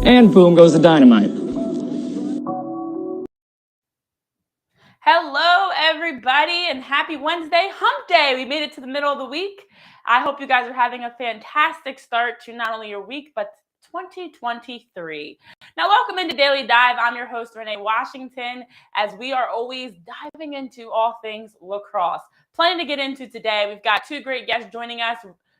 and boom goes the dynamite. Hello, everybody, and happy Wednesday, hump day. We made it to the middle of the week. I hope you guys are having a fantastic start to not only your week, but 2023. Now, welcome into Daily Dive. I'm your host, Renee Washington, as we are always diving into all things lacrosse. Plenty to get into today. We've got two great guests joining us.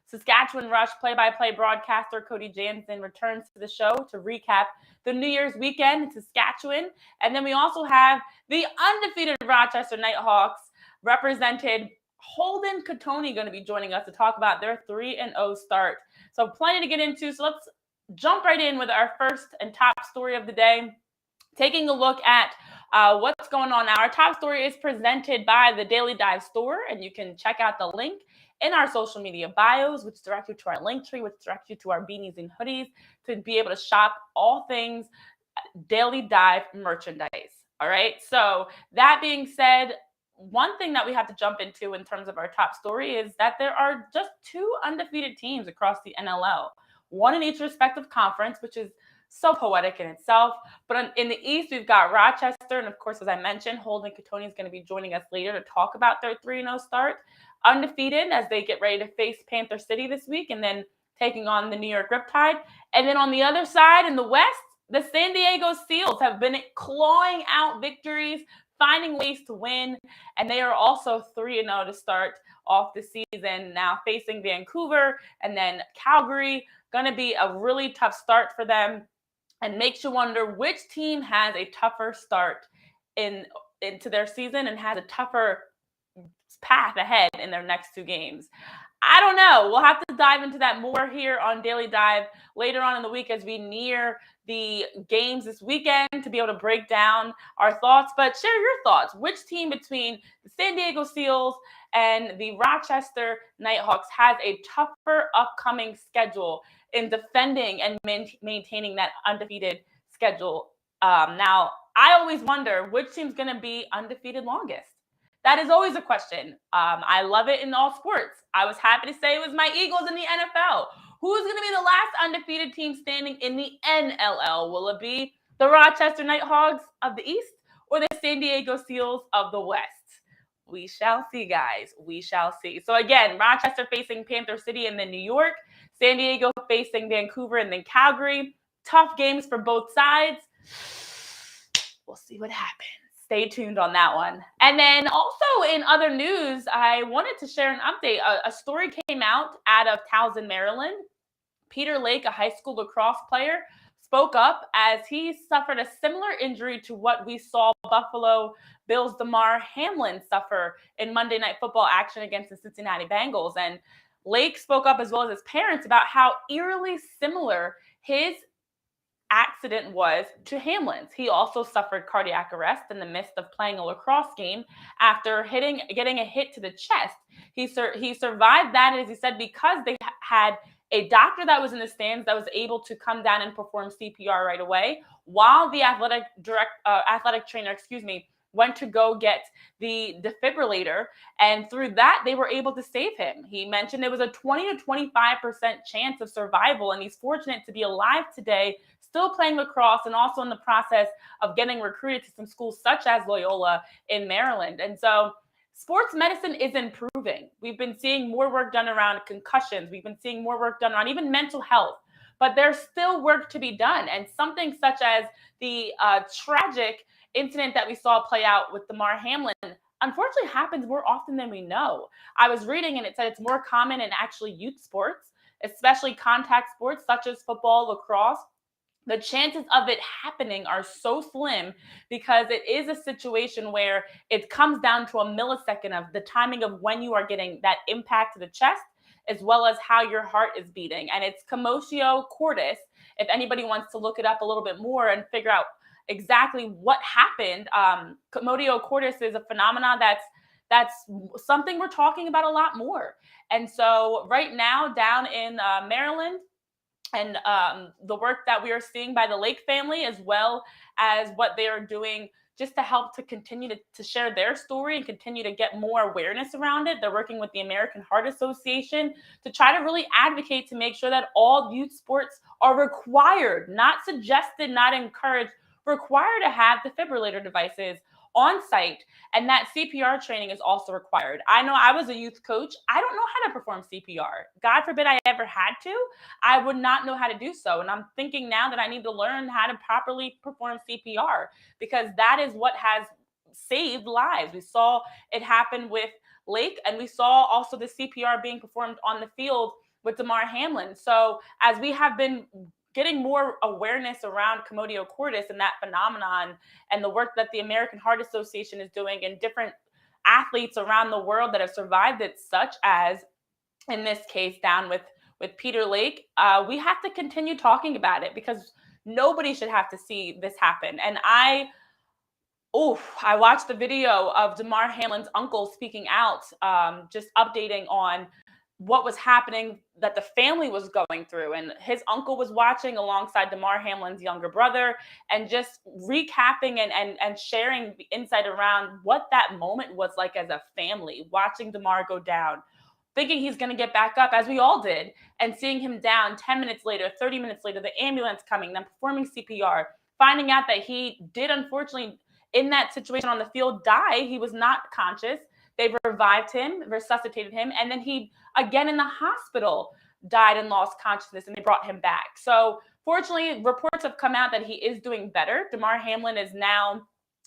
Saskatchewan Rush play-by-play broadcaster Cody Janzen returns to the show to recap the New Year's weekend in Saskatchewan. And then we also have the undefeated Rochester Knighthawks, represented Holden Cattoni, going to be joining us to talk about their 3-0 start. So plenty to get into. So let's jump right in with our first and top story of the day, taking a look at what's going on now. Our top story is presented by the Daily Dive store, and you can check out the link in our social media bios, which direct you to our link tree, which directs you to our beanies and hoodies to be able to shop all things Daily Dive merchandise. All right. So that being said, one thing that we have to jump into in terms of our top story is that there are just two undefeated teams across the NLL, one in each respective conference, which is so poetic in itself. But in the East, we've got Rochester. And of course, as I mentioned, Holden Cattoni is going to be joining us later to talk about their 3-0 start, undefeated as they get ready to face Panther City this week and then taking on the New York Riptide. And then on the other side in the West, the San Diego Seals have been clawing out victories, finding ways to win, and they are also 3-0 to start off the season, now facing Vancouver and then Calgary. Going to be a really tough start for them and makes you wonder which team has a tougher start into their season and has a tougher path ahead in their next two games. I don't know. We'll have to dive into that more here on Daily Dive later on in the week as we near the games this weekend to be able to break down our thoughts. But share your thoughts. Which team between the San Diego Seals and the Rochester Knighthawks has a tougher upcoming schedule in defending and maintaining that undefeated schedule? Now, I always wonder which team's going to be undefeated longest. That is always a question. I love it in all sports. I was happy to say it was my Eagles in the NFL. Who's going to be the last undefeated team standing in the NLL? Will it be the Rochester Knighthawks of the East or the San Diego Seals of the West? We shall see, guys. We shall see. So again, Rochester facing Panther City and then New York. San Diego facing Vancouver and then Calgary. Tough games for both sides. We'll see what happens. Stay tuned on that one. And then also in other news, I wanted to share an update. A story came out of Towson, Maryland. Peter Lake, a high school lacrosse player, spoke up as he suffered a similar injury to what we saw Buffalo Bills' Damar Hamlin suffer in Monday Night Football action against the Cincinnati Bengals. And Lake spoke up as well as his parents about how eerily similar his accident was to Hamlin's. He also suffered cardiac arrest in the midst of playing a lacrosse game after getting a hit to the chest. He survived that, as he said, because they had a doctor that was in the stands that was able to come down and perform CPR right away, while the athletic trainer, went to go get the defibrillator, and through that, they were able to save him. He mentioned it was a 20 to 25% chance of survival, and he's fortunate to be alive today, still playing lacrosse, and also in the process of getting recruited to some schools such as Loyola in Maryland. And so sports medicine is improving. We've been seeing more work done around concussions. We've been seeing more work done on even mental health. But there's still work to be done. And something such as the tragic incident that we saw play out with Damar Hamlin unfortunately happens more often than we know. I was reading and it said it's more common in actually youth sports, especially contact sports such as football, lacrosse. The chances of it happening are so slim because it is a situation where it comes down to a millisecond of the timing of when you are getting that impact to the chest, as well as how your heart is beating. And it's commotio cordis. If anybody wants to look it up a little bit more and figure out exactly what happened, commotio cordis is a phenomenon that's something we're talking about a lot more. And so right now down in Maryland, and the work that we are seeing by the Lake family, as well as what they are doing just to help to continue to share their story and continue to get more awareness around it. They're working with the American Heart Association to try to really advocate to make sure that all youth sports are required, not suggested, not encouraged, required to have defibrillator devices on site, and that CPR training is also required. I know I was a youth coach. I don't know how to perform CPR. God forbid I ever had to. I would not know how to do so. And I'm thinking now that I need to learn how to properly perform CPR, because that is what has saved lives. We saw it happen with Lake, and we saw also the CPR being performed on the field with Damar Hamlin. So as we have been getting more awareness around commotio cordis and that phenomenon and the work that the American Heart Association is doing and different athletes around the world that have survived it, such as in this case down with Peter Lake, we have to continue talking about it, because nobody should have to see this happen. And I watched the video of Damar Hamlin's uncle speaking out, just updating on what was happening that the family was going through. And his uncle was watching alongside Damar Hamlin's younger brother, and just recapping and sharing the insight around what that moment was like as a family, watching Damar go down, thinking he's going to get back up, as we all did, and seeing him down 10 minutes later, 30 minutes later, the ambulance coming, then performing CPR, finding out that he did, unfortunately, in that situation on the field, die. He was not conscious. They revived him, resuscitated him, and then he, again in the hospital, died and lost consciousness, and they brought him back. So fortunately, reports have come out that he is doing better. Damar Hamlin is now,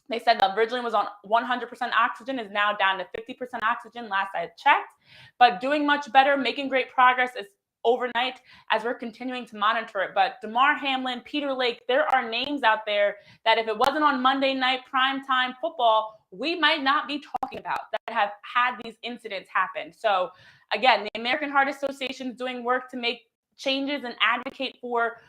they said that originally was on 100% oxygen, is now down to 50% oxygen last I checked, but doing much better, making great progress is overnight as we're continuing to monitor it. But Damar Hamlin, Peter Lake, there are names out there that if it wasn't on Monday night primetime football, we might not be talking about, that have had these incidents happen. So again, the American Heart Association is doing work to make changes and advocate for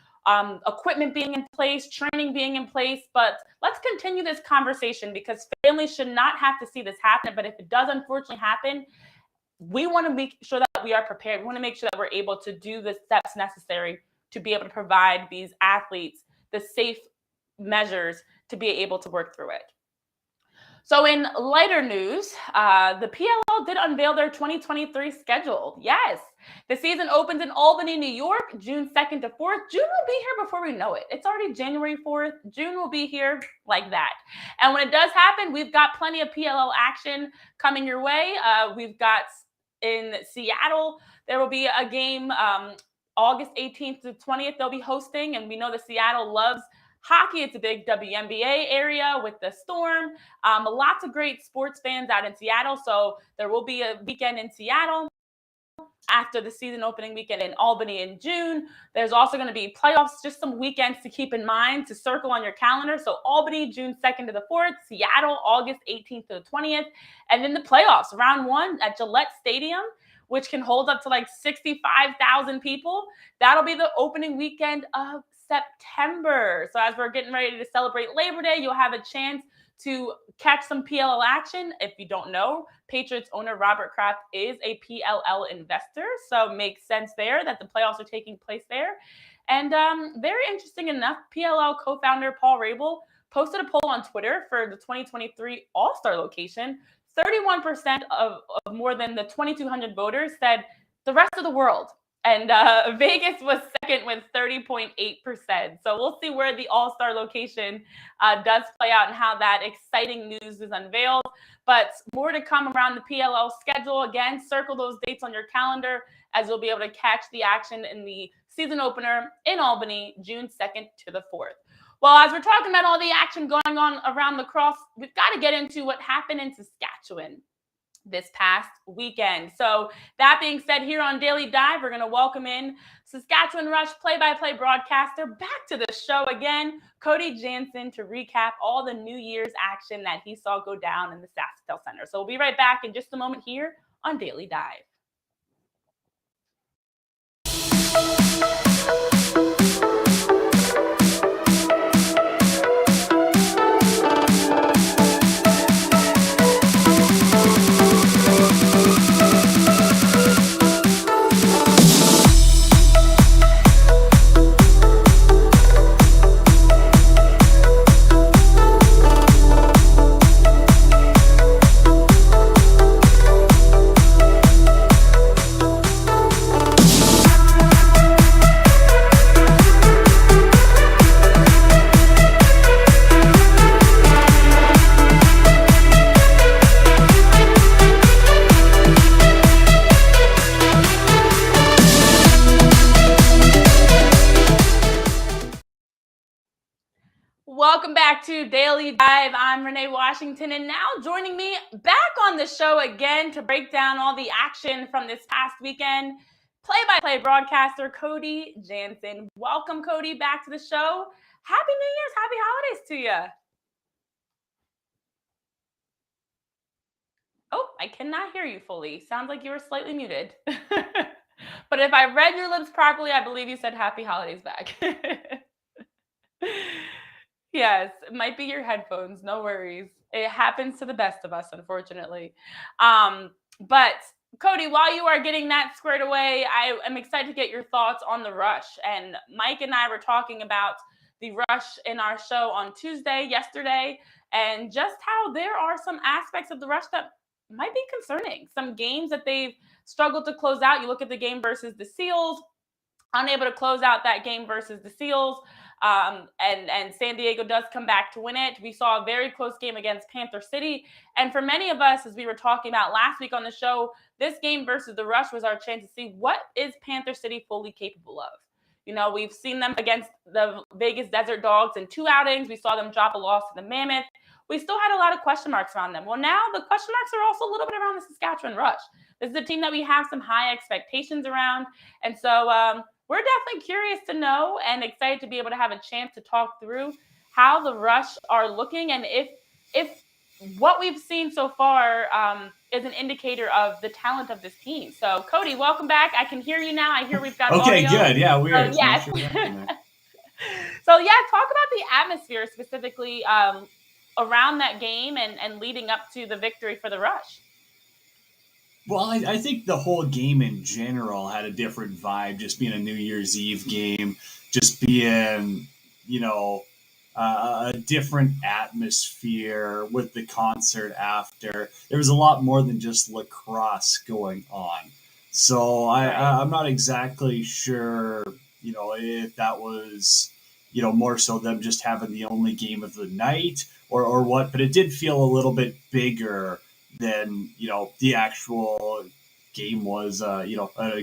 equipment being in place, training being in place. But let's continue this conversation, because families should not have to see this happen. But if it does unfortunately happen, we want to make sure that we are prepared. We want to make sure that we're able to do the steps necessary to be able to provide these athletes the safe measures to be able to work through it. So in lighter news, the PLL did unveil their 2023 schedule. Yes, the season opens in Albany, New York, June 2nd to 4th. June will be here before we know it. It's already January 4th. June will be here like that. And when it does happen, we've got plenty of PLL action coming your way. We've got in Seattle, there will be a game August 18th to 20th they'll be hosting. And we know that Seattle loves hockey. It's a big WNBA area with the Storm. Lots of great sports fans out in Seattle. So there will be a weekend in Seattle after the season opening weekend in Albany in June. There's also going to be playoffs, just some weekends to keep in mind, to circle on your calendar. So Albany, June 2nd to the 4th, Seattle, August 18th to the 20th. And then the playoffs, round one at Gillette Stadium, which can hold up to like 65,000 people. That'll be the opening weekend of September. So as we're getting ready to celebrate Labor Day, you'll have a chance to catch some PLL action. If you don't know, Patriots owner Robert Kraft is a PLL investor, so it makes sense there that the playoffs are taking place there. And very interesting enough, PLL co-founder Paul Rabel posted a poll on Twitter for the 2023 All-Star location. 31% of more than the 2,200 voters said the rest of the world. And Vegas was second with 30.8%. So we'll see where the All-Star location does play out and how that exciting news is unveiled. But more to come around the PLL schedule. Again, circle those dates on your calendar, as you'll be able to catch the action in the season opener in Albany, June 2nd to the 4th. Well, as we're talking about all the action going on around the cross, we've got to get into what happened in Saskatchewan this past weekend. So that being said, here on Daily Dive, we're going to welcome in Saskatchewan Rush play-by-play broadcaster back to the show again, Cody Janzen, to recap all the New Year's action that he saw go down in the Sasktel Center. So we'll be right back in just a moment here on Daily Dive. Welcome back to Daily Dive. I'm Renee Washington, and now joining me back on the show again to break down all the action from this past weekend, play-by-play broadcaster Cody Janzen. Welcome, Cody, back to the show. Happy New Year's, happy holidays to you. Oh, I cannot hear you fully. Sounds like you were slightly muted. But if I read your lips properly, I believe you said happy holidays back. Yes, it might be your headphones. No worries. It happens to the best of us, unfortunately. But Cody, while you are getting that squared away, I am excited to get your thoughts on the rush. And Mike and I were talking about the rush in our show on yesterday, and just how there are some aspects of the rush that might be concerning. Some games that they've struggled to close out. You look at the game versus the Seals, unable to close out that game versus the Seals. And San Diego does come back to win it. We saw a very close game against Panther City. And for many of us, as we were talking about last week on the show, this game versus the Rush was our chance to see what is Panther City fully capable of. You know, we've seen them against the Vegas Desert Dogs in 2 outings. We saw them drop a loss to the Mammoth. We still had a lot of question marks around them. Well, now the question marks are also a little bit around the Saskatchewan Rush. This is a team that we have some high expectations around. And so we're definitely curious to know and excited to be able to have a chance to talk through how the Rush are looking, and if what we've seen so far is an indicator of the talent of this team. So, Cody, welcome back. I can hear you now. I hear we've got okay, audio. good. Yeah, weird. Yes. Sure So, yeah, talk about the atmosphere specifically around that game and leading up to the victory for the Rush. Well, I think the whole game in general had a different vibe, just being a New Year's Eve game, just being, a different atmosphere with the concert after. There was a lot more than just lacrosse going on. So I'm not exactly sure, if that was, more so them just having the only game of the night or what, but it did feel a little bit bigger than the actual game was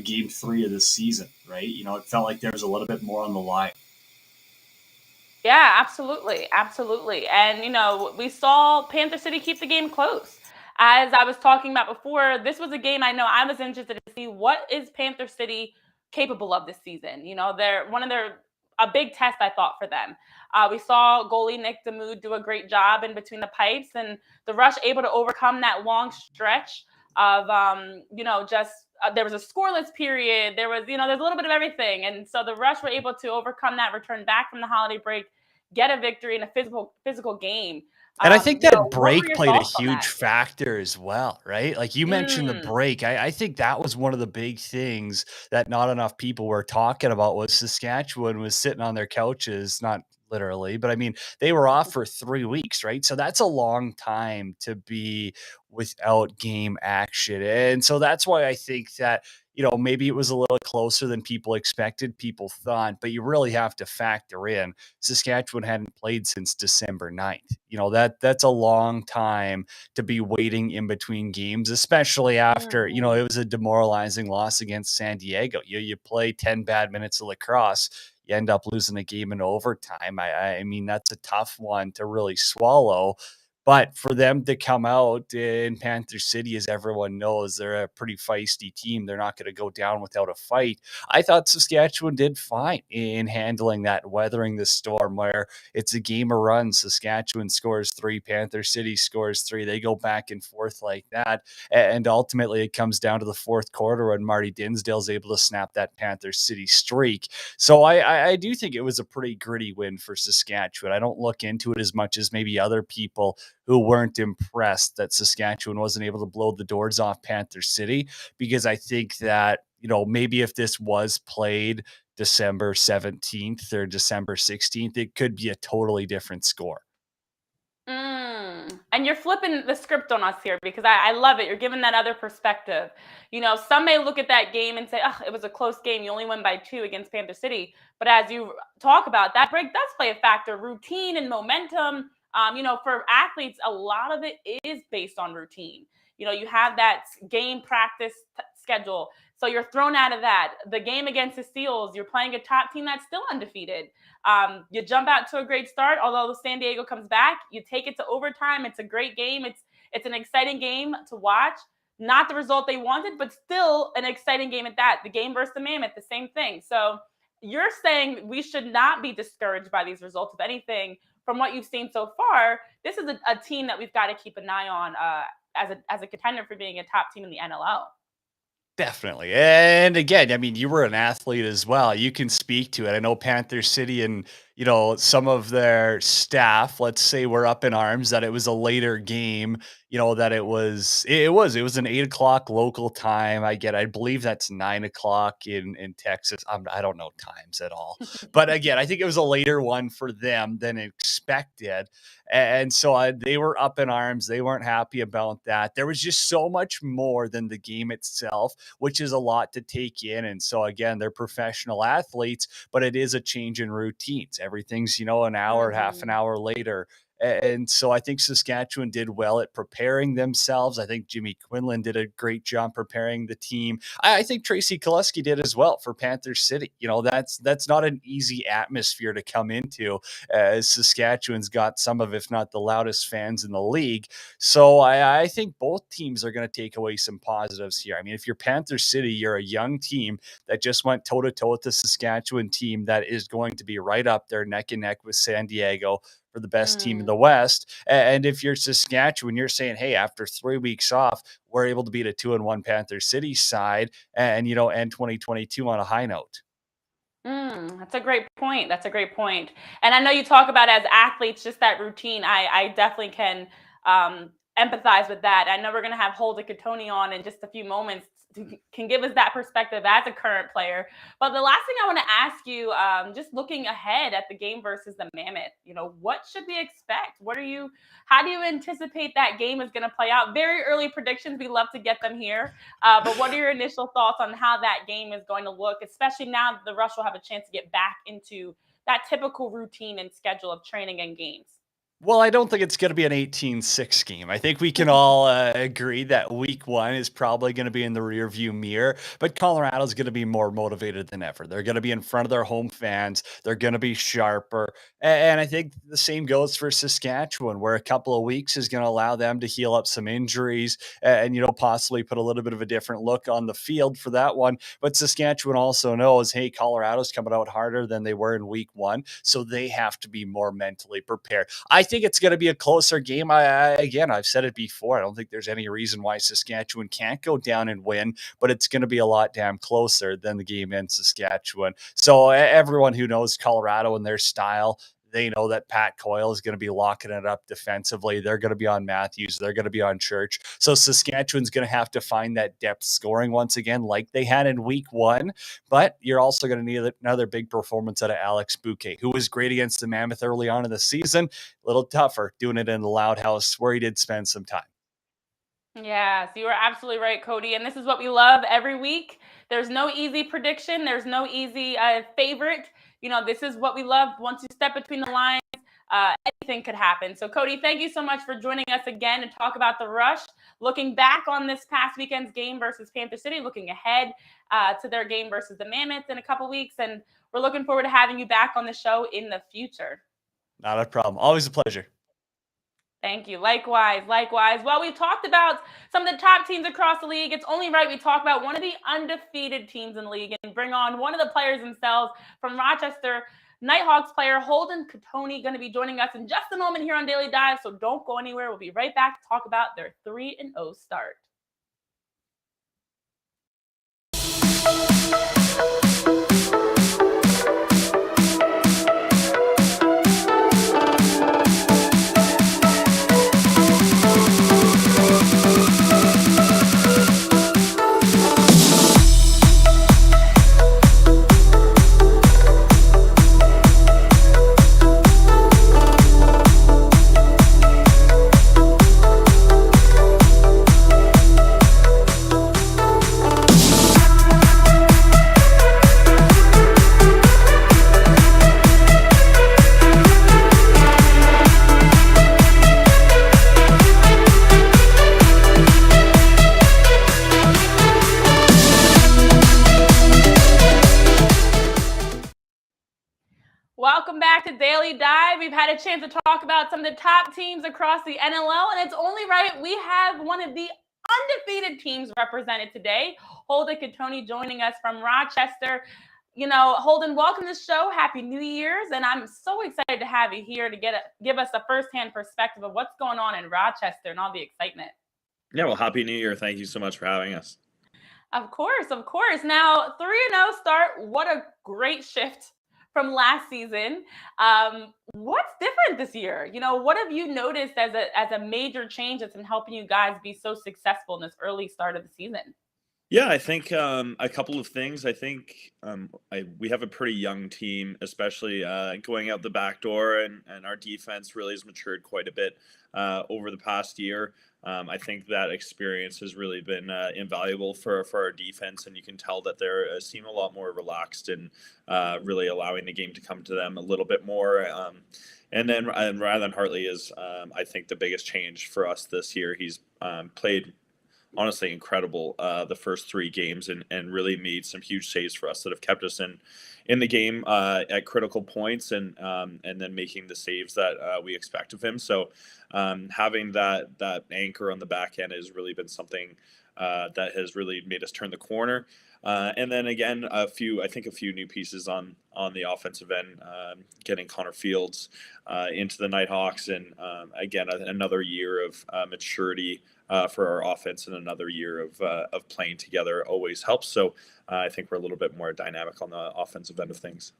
game 3 of the season, right? It felt like there was a little bit more on the line. Yeah, absolutely. And we saw Panther City keep the game close. As I was talking about before, this was a game I know I was interested to see what is Panther City capable of this season. They're a big test, I thought, for them. We saw goalie Nick Damoud do a great job in between the pipes, and the Rush able to overcome that long stretch of there was a scoreless period. There was there's a little bit of everything, and so the Rush were able to overcome that, return back from the holiday break, get a victory in a physical game. And I think that break played a thoughts on huge that? factor as well, right? Like you mentioned the break. I think that was one of the big things that not enough people were talking about was Saskatchewan was sitting on their couches, not literally, but I mean, they were off for 3 weeks, right? So that's a long time to be without game action. And so that's why I think that maybe it was a little closer than people expected, people thought, but you really have to factor in Saskatchewan hadn't played since December 9th. That's a long time to be waiting in between games, especially after, it was a demoralizing loss against San Diego. You play 10 bad minutes of lacrosse, you end up losing a game in overtime. I mean, that's a tough one to really swallow. But for them to come out in Panther City, as everyone knows, they're a pretty feisty team. They're not going to go down without a fight. I thought Saskatchewan did fine in handling that, weathering the storm where it's a game of runs. Saskatchewan scores 3, Panther City scores 3. They go back and forth like that. And ultimately, it comes down to the fourth quarter when Marty Dinsdale's able to snap that Panther City streak. So I do think it was a pretty gritty win for Saskatchewan. I don't look into it as much as maybe other people who weren't impressed that Saskatchewan wasn't able to blow the doors off Panther City, because I think that, maybe if this was played December 17th or December 16th, it could be a totally different score. And you're flipping the script on us here, because I love it. You're giving that other perspective. Some may look at that game and say, oh, it was a close game. You only won by 2 against Panther City. But as you talk about, that break does play a factor. Routine and momentum. For athletes, a lot of it is based on routine. You have that game practice schedule. So you're thrown out of that. The game against the Seals, you're playing a top team that's still undefeated. You jump out to a great start, although San Diego comes back. You take it to overtime. It's a great game. It's an exciting game to watch. Not the result they wanted, but still an exciting game at that. The game versus the Mammoth, the same thing. So you're saying we should not be discouraged by these results. If anything, from what you've seen so far, this is a team that we've got to keep an eye on as a contender for being a top team in the NLL. Definitely. And again, I mean, you were an athlete as well. You can speak to it. I know Panther City and, some of their staff, let's say, were up in arms that it was a later game, that it was an 8 o'clock local time. I believe that's 9 o'clock in Texas. I don't know times at all. But again, I think it was a later one for them than expected. And so they were up in arms. They weren't happy about that. There was just so much more than the game itself, which is a lot to take in. And so again, they're professional athletes, but it is a change in routines. Everything's, an hour, half an hour later. And so I think Saskatchewan did well at preparing themselves. I think Jimmy Quinlan did a great job preparing the team. I think Tracy Koleski did as well for Panther City. That's not an easy atmosphere to come into, as Saskatchewan's got some of, if not the loudest fans in the league. So I think both teams are going to take away some positives here. I mean, if you're Panther City, you're a young team that just went toe-to-toe with the Saskatchewan team that is going to be right up there neck and neck with San Diego for the best team in the West. And if you're Saskatchewan, you're saying, hey, after 3 weeks off, we're able to beat a 2-1 Panther City side and, end 2022 on a high note. That's a great point. And I know you talk about as athletes, just that routine. I definitely can empathize with that. I know we're going to have Holden Cattoni on in just a few moments, can give us that perspective as a current player. But the last thing I want to ask you, just looking ahead at the game versus the Mammoth, what should we expect? How do you anticipate that game is going to play out? Very early predictions. We love to get them here. But what are your initial thoughts on how that game is going to look, especially now that the Rush will have a chance to get back into that typical routine and schedule of training and games? Well, I don't think it's going to be an 18-6 game. I think we can all agree that week one is probably going to be in the rearview mirror, but Colorado's going to be more motivated than ever. They're going to be in front of their home fans. They're going to be sharper. And I think the same goes for Saskatchewan, where a couple of weeks is going to allow them to heal up some injuries and, possibly put a little bit of a different look on the field for that one. But Saskatchewan also knows, hey, Colorado's coming out harder than they were in week one, so they have to be more mentally prepared. I think it's going to be a closer game. Again, I've said it before. I don't think there's any reason why Saskatchewan can't go down and win, but it's going to be a lot damn closer than the game in Saskatchewan. So everyone who knows Colorado and their style, they know that Pat Coyle is going to be locking it up defensively. They're going to be on Matthews. They're going to be on Church. So Saskatchewan's going to have to find that depth scoring once again, like they had in week one. But you're also going to need another big performance out of Alex Bouquet, who was great against the Mammoth early on in the season. A little tougher doing it in the Loud House, where he did spend some time. Yes, you are absolutely right, Cody. And this is what we love every week. There's no easy prediction. There's no easy favorite. This is what we love. Once you step between the lines, anything could happen. So, Cody, thank you so much for joining us again to talk about the Rush. Looking back on this past weekend's game versus Panther City, looking ahead to their game versus the Mammoth in a couple weeks. And we're looking forward to having you back on the show in the future. Not a problem. Always a pleasure. Thank you. Likewise. Well, we've talked about some of the top teams across the league. It's only right we talk about one of the undefeated teams in the league and bring on one of the players themselves from Rochester. Knighthawks player Holden Cattoni going to be joining us in just a moment here on Daily Dive, so don't go anywhere. We'll be right back to talk about their 3-0 start. Welcome back to Daily Dive. We've had a chance to talk about some of the top teams across the NLL, and it's only right we have one of the undefeated teams represented today. Holden Cattoni joining us from Rochester. Holden, welcome to the show. Happy New Year's, and I'm so excited to have you here to give us a firsthand perspective of what's going on in Rochester and all the excitement. Yeah, well, Happy New Year. Thank you so much for having us. Of course. Now, 3-0 start. What a great shift from last season. What's different this year? What have you noticed as a major change that's been helping you guys be so successful in this early start of the season? Yeah, I think a couple of things. I think we have a pretty young team, especially going out the back door, and our defense really has matured quite a bit over the past year. I think that experience has really been invaluable for our defense, and you can tell that they seem a lot more relaxed and really allowing the game to come to them a little bit more. And Rylan Hartley is, I think, the biggest change for us this year. He's played honestly incredible the first 3 games and really made some huge saves for us that have kept us in the game at critical points, and then making the saves that we expect of him. So having that anchor on the back end has really been something that has really made us turn the corner. And then again, a few new pieces on the offensive end, getting Connor Fields into the Knighthawks, and again another year of maturity for our offense, and another year of playing together always helps. So I think we're a little bit more dynamic on the offensive end of things.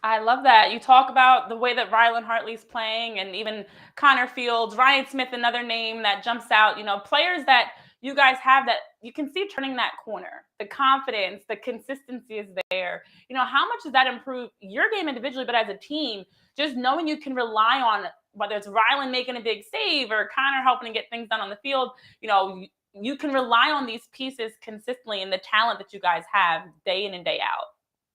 I love that. You talk about the way that Rylan Hartley's playing, and even Connor Fields, Ryan Smith, another name that jumps out, players that you guys have that you can see turning that corner. The confidence, the consistency is there. How much does that improve your game individually, but as a team, just knowing you can rely on, whether it's Rylan making a big save or Connor helping to get things done on the field, you can rely on these pieces consistently and the talent that you guys have day in and day out.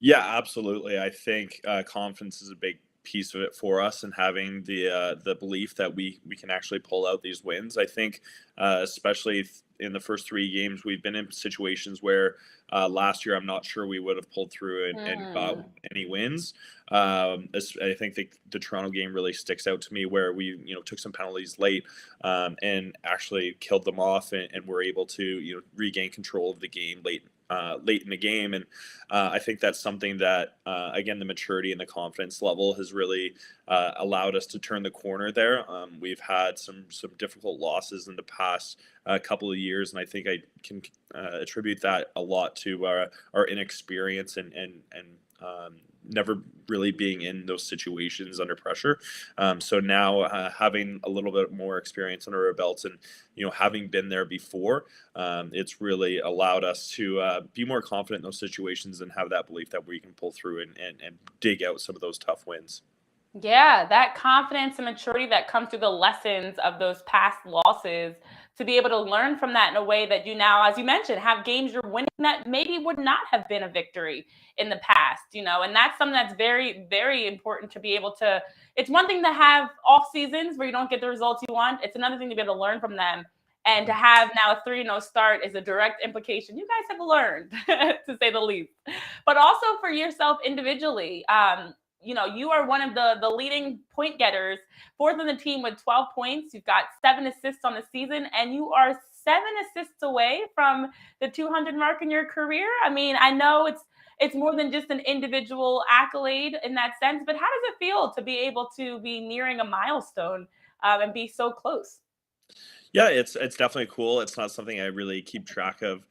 Yeah, absolutely. I think confidence is a big piece of it for us, and having the belief that we can actually pull out these wins. I think especially in the first 3 games, we've been in situations where last year I'm not sure we would have pulled through and got any wins. I think the Toronto game really sticks out to me, where we took some penalties late and actually killed them off, and were able to regain control of the game late in the game. And I think that's something that again, the maturity and the confidence level has really allowed us to turn the corner there. We've had some difficult losses in the past couple of years, and I think I can attribute that a lot to our inexperience and never really being in those situations under pressure. So now having a little bit more experience under our belts, and having been there before, it's really allowed us to be more confident in those situations and have that belief that we can pull through and dig out some of those tough wins. Yeah, that confidence and maturity that comes through the lessons of those past losses, to be able to learn from that in a way that you now, as you mentioned, have games you're winning that maybe would not have been a victory in the past, and that's something that's very, very important to be able to. It's one thing to have off seasons where you don't get the results you want. It's another thing to be able to learn from them. And to have now a 3-0 start is a direct implication you guys have learned, to say the least. But also for yourself individually, you are one of the leading point getters, 4th on the team with 12 points. You've got 7 assists on the season, and you are 7 assists away from the 200 mark in your career. I mean, I know it's more than just an individual accolade in that sense, but how does it feel to be able to be nearing a milestone and be so close? Yeah, it's definitely cool. It's not something I really keep track of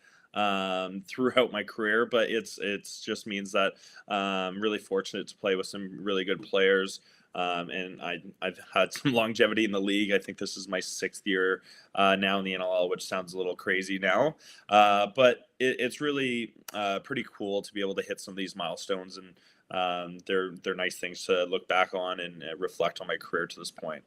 throughout my career, but it's just means that I'm really fortunate to play with some really good players, and I've had some longevity in the league. I think this is my 6th year now in the NLL, which sounds a little crazy now, but it's really pretty cool to be able to hit some of these milestones, and they're nice things to look back on and reflect on my career to this point.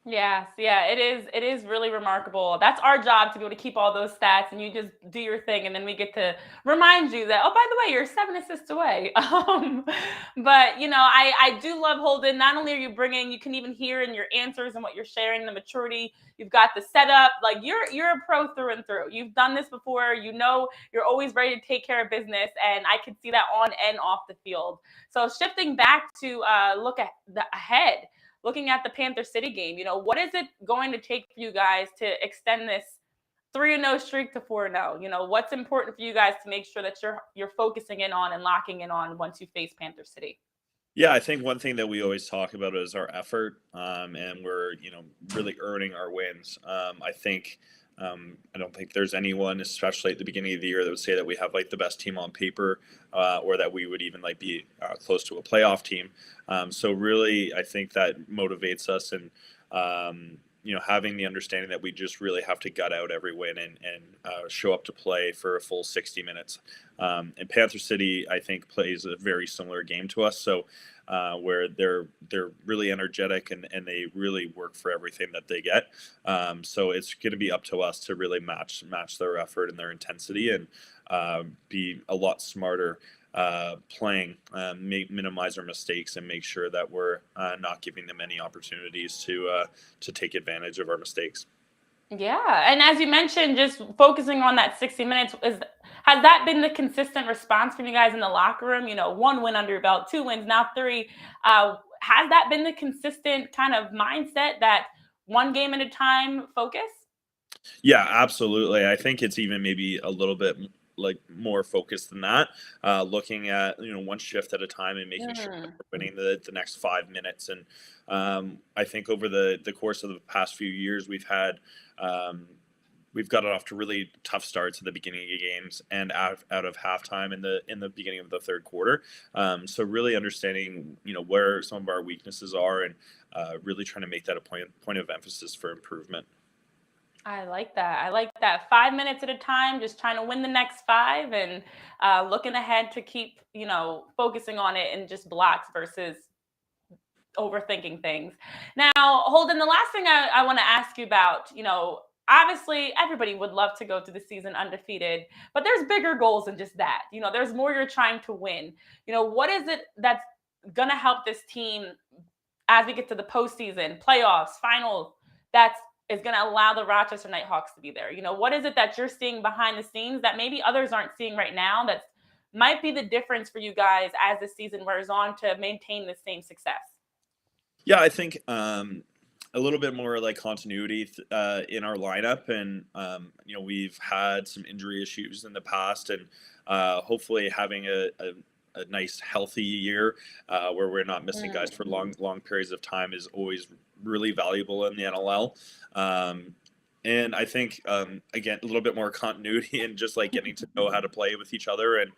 Yes, yeah, it is. It is really remarkable. That's our job to be able to keep all those stats, and you just do your thing, and then we get to remind you that, oh, by the way, you're 7 assists away. But I do love Holden. Not only are you bringing, you can even hear in your answers and what you're sharing, the maturity. You've got the setup. Like you're a pro through and through. You've done this before. You're always ready to take care of business, and I can see that on and off the field. So shifting back to look at the ahead. Looking at the Panther City game, what is it going to take for you guys to extend this 3-0 streak to 4-0? What's important for you guys to make sure that you're focusing in on and locking in on once you face Panther City? Yeah, I think one thing that we always talk about is our effort, and we're really earning our wins. I don't think there's anyone, especially at the beginning of the year, that would say that we have like the best team on paper, or that we would even like be close to a playoff team. So really, I think that motivates us, and having the understanding that we just really have to gut out every win and show up to play for a full 60 minutes. And Panther City, I think, plays a very similar game to us. So where they're really energetic, and they really work for everything that they get. So it's going to be up to us to really match their effort and their intensity, and be a lot smarter playing, minimize our mistakes, and make sure that we're not giving them any opportunities to take advantage of our mistakes. Yeah, and as you mentioned, just focusing on that 60 minutes, has that been the consistent response from you guys in the locker room? 1 win under your belt, 2 wins, now 3. Has that been the consistent kind of mindset, that one game at a time focus? Yeah, absolutely. I think it's even maybe a little bit like more focused than that. Looking at one shift at a time, and making sure that we're winning the next 5 minutes. And I think over the course of the past few years, we've gotten off to really tough starts at the beginning of games, and out of halftime in the beginning of the third quarter. So really understanding where some of our weaknesses are, and really trying to make that a point of emphasis for improvement. I like that. 5 minutes at a time, just trying to win the next 5, and looking ahead to keep, focusing on it in just blocks versus overthinking things. Now, Holden, the last thing I want to ask you about, obviously everybody would love to go through the season undefeated, but there's bigger goals than just that. There's more you're trying to win. What is it that's going to help this team as we get to the postseason, playoffs, finals, that is going to allow the Rochester Knighthawks to be there? What is it that you're seeing behind the scenes that maybe others aren't seeing right now, that might be the difference for you guys as the season wears on to maintain the same success? Yeah, I think a little bit more like continuity in our lineup, and we've had some injury issues in the past, and hopefully having a nice healthy year where we're not missing guys for long periods of time is always really valuable in the NLL. And I think again, a little bit more continuity, and just like getting to know how to play with each other. And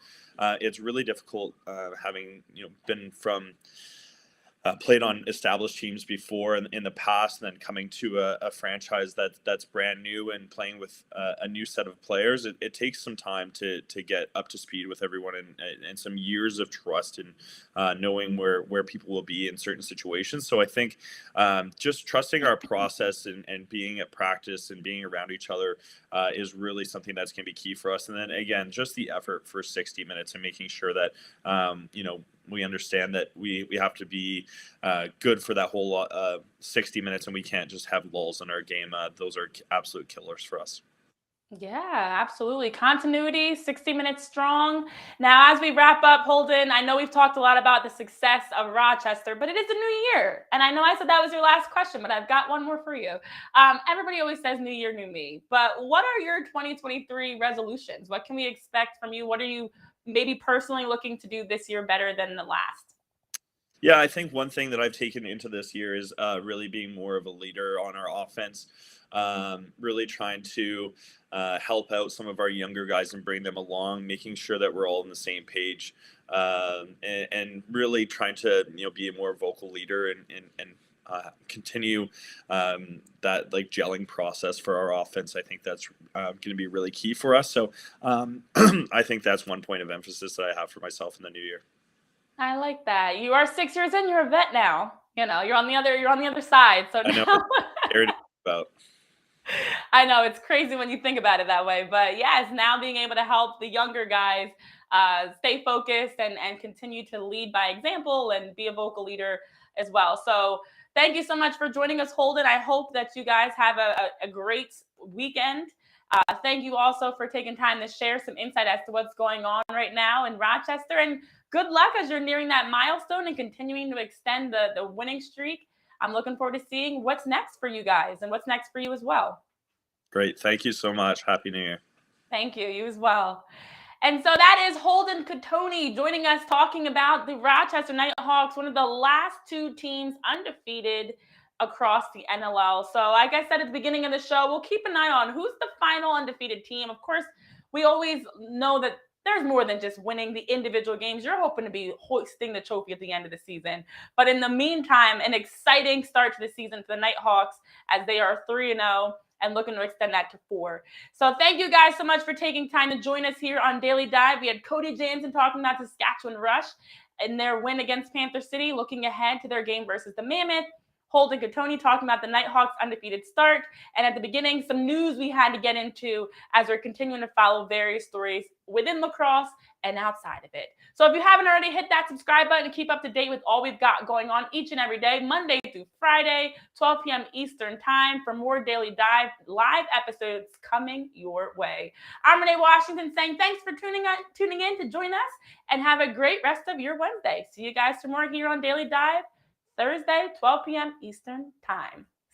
it's really difficult having been from played on established teams before in the past, and then coming to a franchise that's brand new and playing with a new set of players. It takes some time to get up to speed with everyone, and some years of trust, and knowing where people will be in certain situations. So I think just trusting our process, and being at practice and being around each other is really something that's going to be key for us. And then again, just the effort for 60 minutes, and making sure that we understand that we have to be good for that whole 60 minutes, and we can't just have lulls in our game. Those are absolute killers for us. Yeah, absolutely. Continuity, 60 minutes strong. Now, as we wrap up, Holden, I know we've talked a lot about the success of Rochester, but it is a new year. And I know I said that was your last question, but I've got one more for you. Everybody always says new year, new me. But what are your 2023 resolutions? What can we expect from you? What are you maybe personally looking to do this year better than the last? Yeah, I think one thing that I've taken into this year is really being more of a leader on our offense. Really trying to help out some of our younger guys and bring them along, making sure that we're all on the same page, and really trying to be a more vocal leader, and continue that like gelling process for our offense. I think that's going to be really key for us. So I think that's one point of emphasis that I have for myself in the new year. I like that. You are 6 years in, you're a vet now. You're on the other side. So now about. I know it's crazy when you think about it that way, but yes, now being able to help the younger guys stay focused and continue to lead by example and be a vocal leader as well. So thank you so much for joining us, Holden. I hope that you guys have a great weekend. Thank you also for taking time to share some insight as to what's going on right now in Rochester, and good luck as you're nearing that milestone and continuing to extend the winning streak. I'm looking forward to seeing what's next for you guys and what's next for you as well. Great. Thank you so much. Happy New Year. Thank you. You as well. And so that is Holden Cattoni joining us talking about the Rochester Knighthawks, one of the last two teams undefeated across the NLL. So like I said at the beginning of the show, we'll keep an eye on who's the final undefeated team. Of course, we always know that there's more than just winning the individual games. You're hoping to be hoisting the trophy at the end of the season. But in the meantime, an exciting start to the season for the Knighthawks as they are 3-0 and looking to extend that to 4. So thank you guys so much for taking time to join us here on Daily Dive. We had Cody Janzen talking about Saskatchewan Rush and their win against Panther City, looking ahead to their game versus the Mammoth. Holden Cattoni talking about the Knighthawks' undefeated start. And at the beginning, some news we had to get into as we're continuing to follow various stories within lacrosse and outside of it. So if you haven't already, hit that subscribe button to keep up to date with all we've got going on each and every day, Monday through Friday, 12 p.m. Eastern Time, for more Daily Dive live episodes coming your way. I'm Renee Washington saying thanks for tuning in to join us, and have a great rest of your Wednesday. See you guys tomorrow here on Daily Dive, Thursday, 12 p.m. Eastern Time.